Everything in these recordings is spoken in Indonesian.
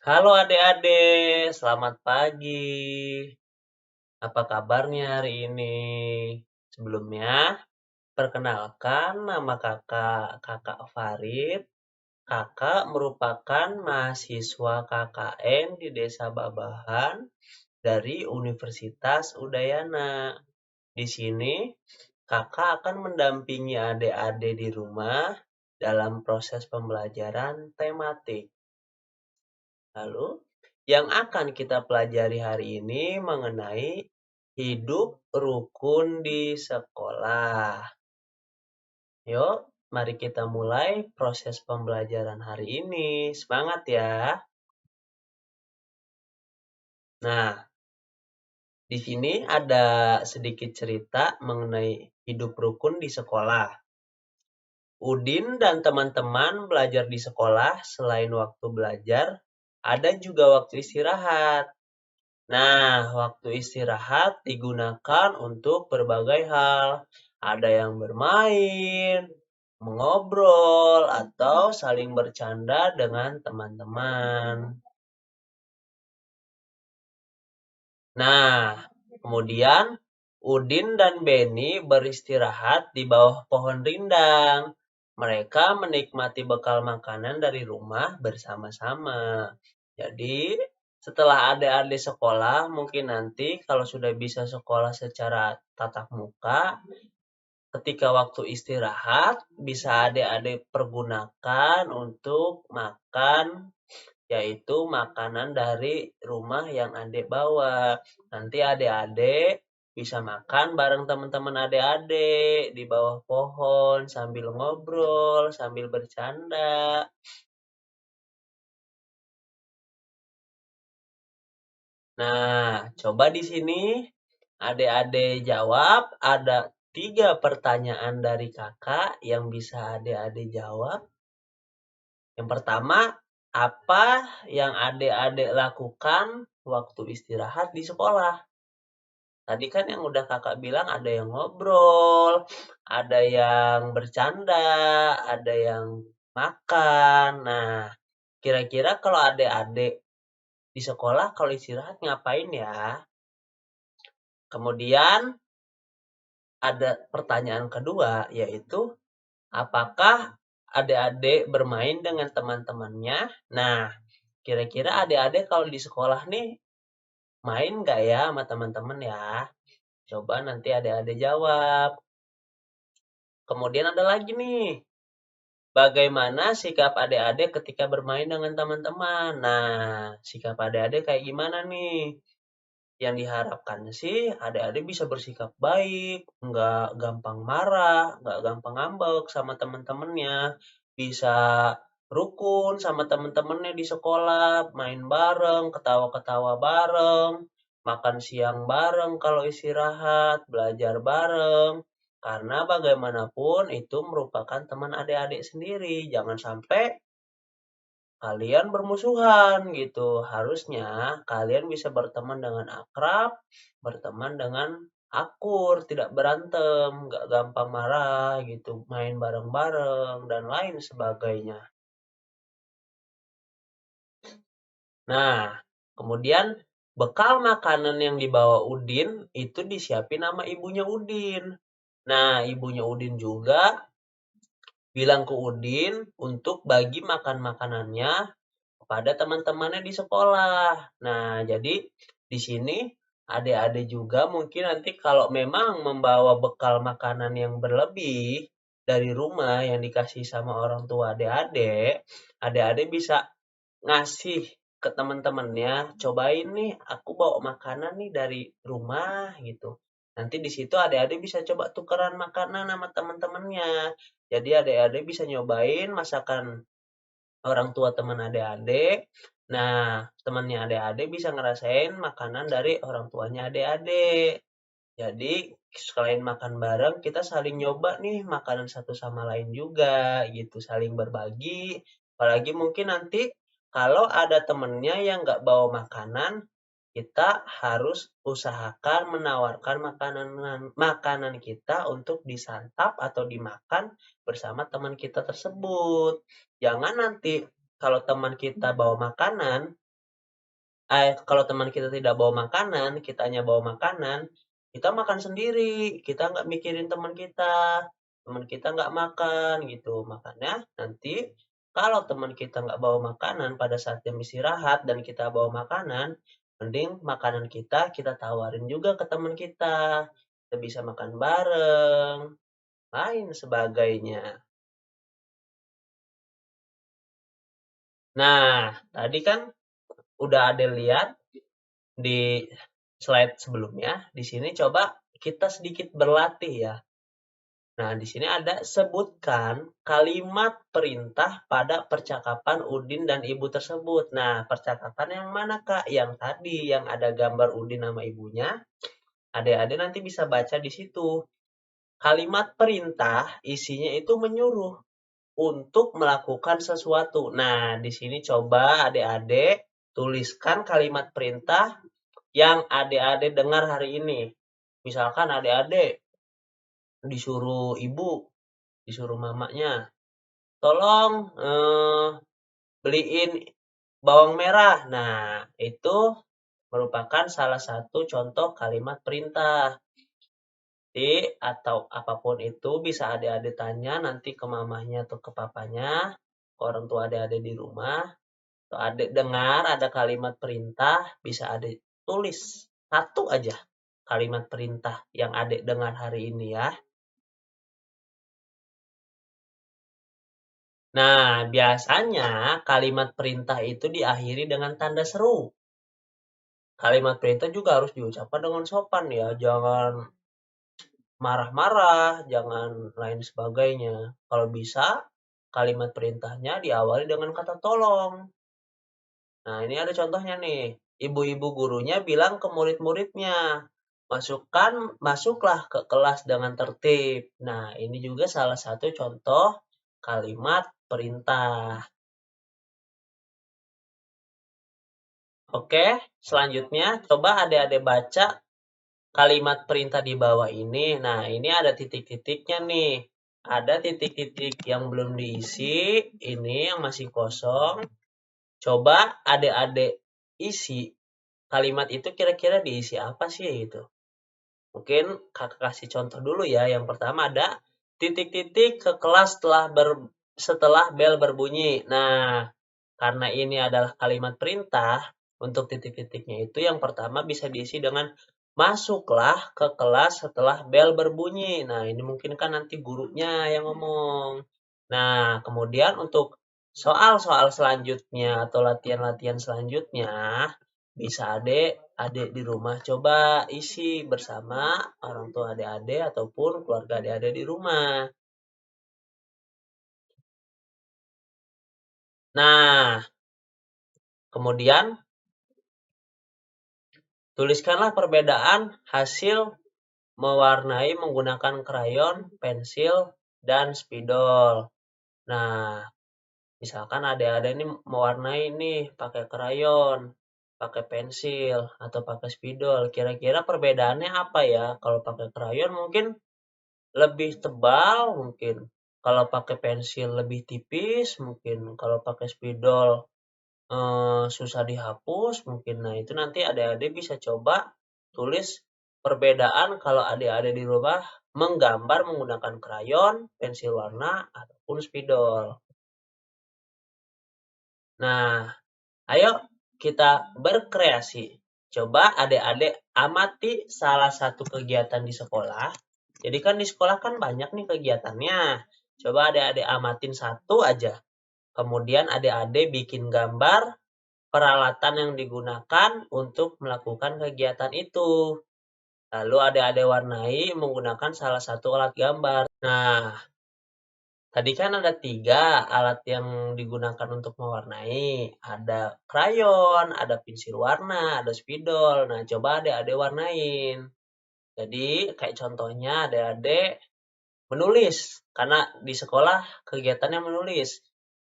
Halo adik-adik, selamat pagi. Apa kabarnya hari ini? Sebelumnya, perkenalkan nama kakak Farid. Kakak merupakan mahasiswa KKN di Desa Babahan dari Universitas Udayana. Di sini, kakak akan mendampingi adik-adik di rumah dalam proses pembelajaran tematik. Lalu, yang akan kita pelajari hari ini mengenai hidup rukun di sekolah. Yuk, mari kita mulai proses pembelajaran hari ini. Semangat ya. Nah, di sini ada sedikit cerita mengenai hidup rukun di sekolah. Udin dan teman-teman belajar di sekolah selain waktu belajar, ada juga waktu istirahat. Nah, waktu istirahat digunakan untuk berbagai hal. Ada yang bermain, mengobrol, atau saling bercanda dengan teman-teman. Nah, kemudian Udin dan Beni beristirahat di bawah pohon rindang. Mereka menikmati bekal makanan dari rumah bersama-sama. Jadi, setelah adik-adik sekolah, mungkin nanti kalau sudah bisa sekolah secara tatap muka, ketika waktu istirahat, bisa adik-adik pergunakan untuk makan, yaitu makanan dari rumah yang adik bawa. Nanti adik-adik bisa makan bareng teman-teman adik-adik di bawah pohon sambil ngobrol, sambil bercanda. Nah, coba di sini adik-adik jawab. Ada 3 pertanyaan dari kakak yang bisa adik-adik jawab. Yang pertama, apa yang adik-adik lakukan waktu istirahat di sekolah? Tadi kan yang udah kakak bilang ada yang ngobrol, ada yang bercanda, ada yang makan. Nah, kira-kira kalau adik-adik di sekolah kalau istirahat ngapain ya? Kemudian ada pertanyaan kedua, yaitu apakah adik-adik bermain dengan teman-temannya? Nah, kira-kira adik-adik kalau di sekolah nih main nggak ya sama teman-teman ya? Coba nanti adik-adik jawab. Kemudian ada lagi nih, bagaimana sikap adik-adik ketika bermain dengan teman-teman? Nah, sikap adik-adik kayak gimana nih? Yang diharapkan sih adik-adik bisa bersikap baik, nggak gampang marah, nggak gampang ngambek sama teman-temannya, bisa rukun sama teman-temannya di sekolah, main bareng, ketawa-ketawa bareng, makan siang bareng kalau istirahat, belajar bareng. Karena bagaimanapun itu merupakan teman adik-adik sendiri. Jangan sampai kalian bermusuhan gitu. Harusnya kalian bisa berteman dengan akrab, berteman dengan akur, tidak berantem, nggak gampang marah gitu, main bareng-bareng, dan lain sebagainya. Nah, kemudian bekal makanan yang dibawa Udin itu disiapin sama ibunya Udin. Nah, ibunya Udin juga bilang ke Udin untuk bagi makan makanannya pada teman-temannya di sekolah. Nah, jadi di sini adik-adik juga mungkin nanti kalau memang membawa bekal makanan yang berlebih dari rumah yang dikasih sama orang tua adik-adik, adik-adik bisa ngasih ke teman-temannya, cobain nih aku bawa makanan nih dari rumah gitu. Nanti di situ adik-adik bisa coba tukeran makanan sama teman-temannya. Jadi adik-adik bisa nyobain masakan orang tua teman adik-adik. Nah, temannya adik-adik bisa ngerasain makanan dari orang tuanya adik-adik. Jadi, selain makan bareng, kita saling nyoba nih makanan satu sama lain juga, gitu. Saling berbagi. Apalagi mungkin nanti kalau ada temennya yang nggak bawa makanan, kita harus usahakan menawarkan makanan kita untuk disantap atau dimakan bersama teman kita tersebut. Jangan nanti kalau teman kita bawa makanan, kalau teman kita tidak bawa makanan, kitanya bawa makanan, kita makan sendiri, kita nggak mikirin teman kita nggak makan gitu. Makanya nanti kalau teman kita nggak bawa makanan pada saat jam istirahat dan kita bawa makanan, mending makanan kita tawarin juga ke teman kita. Kita bisa makan bareng, lain sebagainya. Nah, tadi kan udah ada lihat di slide sebelumnya. Di sini coba kita sedikit berlatih ya. Nah, di sini ada sebutkan kalimat perintah pada percakapan Udin dan Ibu tersebut. Nah, percakapan yang mana, Kak? Yang tadi, yang ada gambar Udin sama ibunya. Adik-adik nanti bisa baca di situ. Kalimat perintah isinya itu menyuruh untuk melakukan sesuatu. Nah, di sini coba adik-adik tuliskan kalimat perintah yang adik-adik dengar hari ini. Misalkan adik-adik disuruh ibu, disuruh mamanya, tolong beliin bawang merah. Nah, itu merupakan salah satu contoh kalimat perintah. Jadi, atau apapun itu bisa adik-adik tanya nanti ke mamanya atau ke papanya, ke orang tua adik-adik di rumah. Atau adik dengar ada kalimat perintah, bisa adik tulis satu aja kalimat perintah yang adik dengar hari ini ya. Nah, biasanya kalimat perintah itu diakhiri dengan tanda seru. Kalimat perintah juga harus diucapkan dengan sopan ya, jangan marah-marah, jangan lain sebagainya. Kalau bisa, kalimat perintahnya diawali dengan kata tolong. Nah, ini ada contohnya nih. Ibu-ibu gurunya bilang ke murid-muridnya, masuklah ke kelas dengan tertib. Nah, ini juga salah satu contoh kalimat perintah. Oke, selanjutnya coba adik-adik baca kalimat perintah di bawah ini. Nah, ini ada titik-titiknya nih. Ada titik-titik yang belum diisi, ini yang masih kosong. Coba adik-adik isi kalimat itu kira-kira diisi apa sih itu? Mungkin kakak kasih contoh dulu ya. Yang pertama ada titik-titik ke kelas setelah bel berbunyi. Nah, karena ini adalah kalimat perintah, untuk titik-titiknya itu yang pertama bisa diisi dengan masuklah ke kelas setelah bel berbunyi. Nah, ini mungkin kan nanti gurunya yang ngomong. Nah, kemudian untuk soal-soal selanjutnya atau latihan-latihan selanjutnya, bisa adik-adik di rumah coba isi bersama orang tua adik-adik ataupun keluarga adik-adik di rumah. Nah, kemudian tuliskanlah perbedaan hasil mewarnai menggunakan krayon, pensil, dan spidol. Nah, misalkan adik-adik ini mewarnai nih pakai krayon, pakai pensil, atau pakai spidol. Kira-kira perbedaannya apa ya? Kalau pakai krayon mungkin lebih tebal, mungkin. Kalau pakai pensil lebih tipis, mungkin. Kalau pakai spidol susah dihapus mungkin. Nah, itu nanti adik-adik bisa coba tulis perbedaan kalau adik-adik di rumah menggambar menggunakan krayon, pensil warna, ataupun spidol. Nah, ayo kita berkreasi. Coba adik-adik amati salah satu kegiatan di sekolah. Jadi kan di sekolah kan banyak nih kegiatannya. Coba adik-adik amatin satu aja. Kemudian adik-adik bikin gambar peralatan yang digunakan untuk melakukan kegiatan itu. Lalu adik-adik warnai menggunakan salah satu alat gambar. Nah, tadi kan ada 3 alat yang digunakan untuk mewarnai. Ada krayon, ada pensil warna, ada spidol. Nah, coba adik-adik warnain. Jadi, kayak contohnya adik-adik menulis. Karena di sekolah kegiatannya menulis.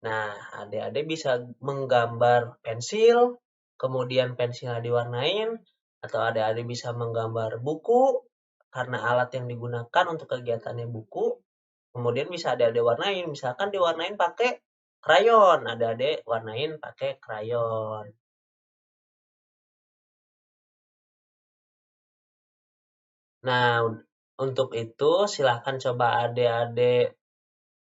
Nah, adik-adik bisa menggambar pensil, kemudian pensilnya diwarnain, atau adik-adik bisa menggambar buku, karena alat yang digunakan untuk kegiatannya buku, kemudian bisa adik-adik warnain, misalkan diwarnain pakai krayon, adik-adik warnain pakai krayon. Nah, untuk itu silahkan coba adik-adik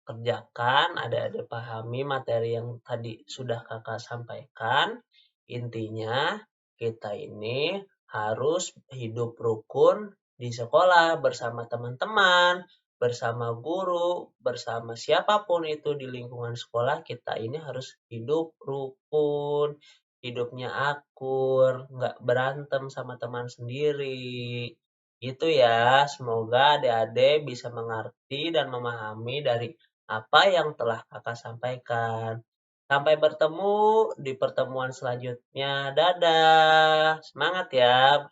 kerjakan, adik-adik pahami materi yang tadi sudah kakak sampaikan. Intinya, kita ini harus hidup rukun di sekolah bersama teman-teman, bersama guru, bersama siapapun itu di lingkungan sekolah. Kita ini harus hidup rukun, hidupnya akur, nggak berantem sama teman sendiri. Itu ya, semoga adik-adik bisa mengerti dan memahami dari apa yang telah kakak sampaikan. Sampai bertemu di pertemuan selanjutnya. Dadah, semangat ya.